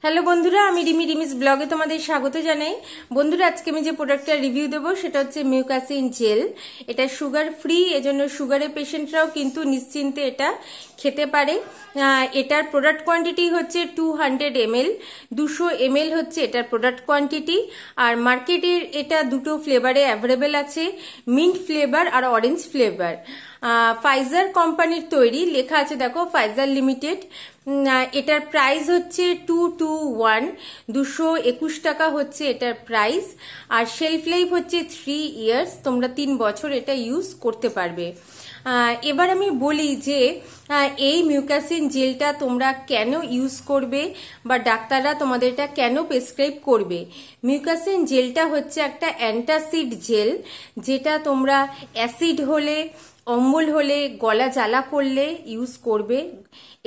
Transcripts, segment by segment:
Hello বন্ধুরা, আমি রিমিস ব্লগে তোমাদের স্বাগত জানাই। বন্ধুরা, আজকে আমি যে প্রোডাক্টটা রিভিউ দেবো সেটা হচ্ছে মিউকাসিন জেল। এটা সুগার ফ্রি, এজন্য সুগারের পেশেন্টরাও কিন্তু নিশ্চিন্তে এটা খেতে পারে। এটার প্রোডাক্ট কোয়ান্টিটি হচ্ছে 200 ml, 200 ml হচ্ছে এটার প্রোডাক্ট কোয়ান্টিটি। আর মার্কেটের এটা দুটো ফ্লেভারে অ্যাভেলেবেল আছে, মিন্ট ফ্লেভার আর অরেঞ্জ ফ্লেভার। ফাইজার কোম্পানির তৈরি, লেখা আছে দেখো ফাইজার লিমিটেড। এটার প্রাইস হচ্ছে 221, 221 টাকা হচ্ছে এটার প্রাইস। আর শেলফ লাইফ হচ্ছে 3 ইয়ার্স, তোমরা 3 বছর এটা ইউজ করতে পারবে। এবার আমি বলি যে এই মিউকাসিন জেলটা তোমরা কেন ইউজ করবে বা ডাক্তাররা তোমাদের এটা কেন প্রেসক্রাইব করবে। মিউকাসিন জেলটা হচ্ছে একটা অ্যান্টাসিড জেল, যেটা তোমরা অ্যাসিড হলে, অম্বল হলে, গলা জ্বালা করলে ইউজ করবে।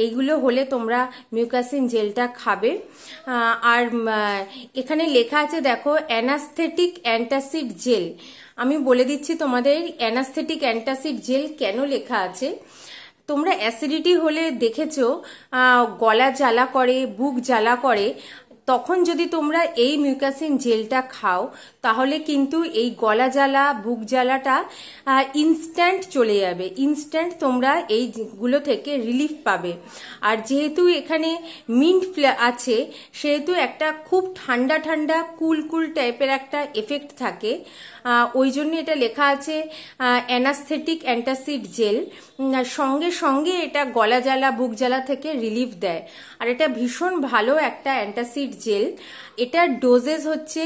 এইগুলো হলে তোমরা মিউকাসিন জেলটা খাবে। আর এখানে লেখা আছে দেখো অ্যানাস্থেটিক অ্যান্টাসিড জেল। আমি বলে দিচ্ছি তোমাদের অ্যানাস্থেটিক অ্যান্টাসিড জেল কেন লেখা আছে। তোমরা অ্যাসিডিটি হলে দেখেছো গলা জ্বালা করে, বুক জ্বালা করে, তখন যদি তোমরা এই মিউকাসিন জেলটা খাও তাহলে কিন্তু এই গলা জ্বালা, বুক জ্বালাটা ইনস্ট্যান্ট চলে যাবে। ইনস্ট্যান্ট তোমরা এইগুলো থেকে রিলিফ পাবে। আর যেহেতু এখানে মিন্ট আছে, সেহেতু একটা খুব ঠান্ডা ঠান্ডা কুল কুল টাইপের একটা এফেক্ট থাকে। ওই জন্য এটা লেখা আছে অ্যানাস্থেটিক অ্যান্টাসিড জেল। সঙ্গে সঙ্গে এটা গলা জ্বালা, বুক জ্বালা থেকে রিলিফ দেয়। আর এটা ভীষণ ভালো একটা অ্যান্টাসিড জেল। এটার ডোজেস হচ্ছে,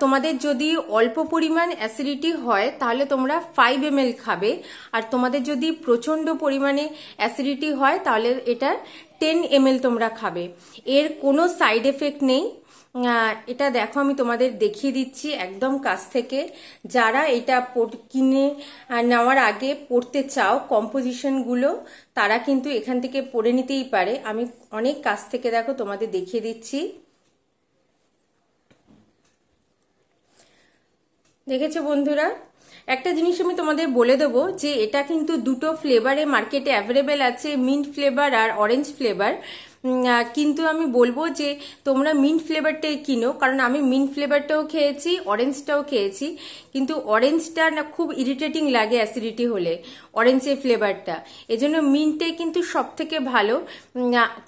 তোমাদের যদি অল্প পরিমাণ অ্যাসিডিটি হয় তাহলে তোমরা 5 ml খাবে। আর তোমাদের যদি প্রচণ্ড পরিমাণে অ্যাসিডিটি হয় তাহলে এটা 10 ml তোমরা খাবে। এর কোনো সাইড এফেক্ট নেই। এটা দেখো, আমি তোমাদের দেখিয়ে দিচ্ছি একদম কাছ থেকে। যারা এটা কিনে নেওয়ার আগে পড়তে চাও কম্পোজিশনগুলো, তারা কিন্তু এখান থেকে পড়ে নিতেই পারে। আমি অনেক কাছ থেকে দেখো তোমাদের দেখিয়ে দিচ্ছি। দেখেছো বন্ধুরা, একটা জিনিস আমি তোমাদের বলে দেবো যে এটা কিন্তু দুটো ফ্লেভারে মার্কেটে অ্যাভেলেবেল আছে, মিন্ট ফ্লেভার আর অরেঞ্জ ফ্লেভার। কিন্তু আমি বলবো যে তোমরা মিন্ট ফ্লেভারটাই কিনো, কারণ আমি মিন্ট ফ্লেভারটাও খেয়েছি, অরেঞ্জটাও খেয়েছি। কিন্তু অরেঞ্জটা না খুব ইরিটেটিং লাগে অ্যাসিডিটি হলে, অরেঞ্জের ফ্লেভারটা। এজন্য মিন্টটাই কিন্তু সব থেকে ভালো,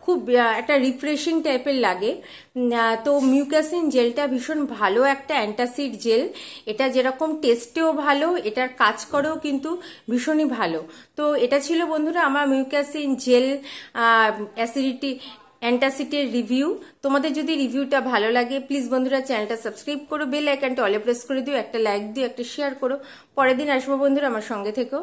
খুব একটা রিফ্রেশিং টাইপের লাগে। তো মিউকাসিন জেলটা ভীষণ ভালো একটা অ্যান্টাসিড জেল। এটা যেরকম টেস্টেও ভালো, এটার কাজ করেও কিন্তু ভীষণই ভালো। তো এটা ছিল বন্ধুরা আমার মিউকাসিন জেল অ্যাসিডিটি অ্যান্টাসিডের রিভিউ। তোমাদের যদি রিভিউটা ভালো লাগে প্লিজ বন্ধুরা চ্যানেলটা সাবস্ক্রাইব করো, বেল আইকনটা অলে প্রেস করে দিও, একটা লাইক দিও, একটা শেয়ার করো। পরের দিন আসবো বন্ধুরা, আমার সঙ্গে থেকো।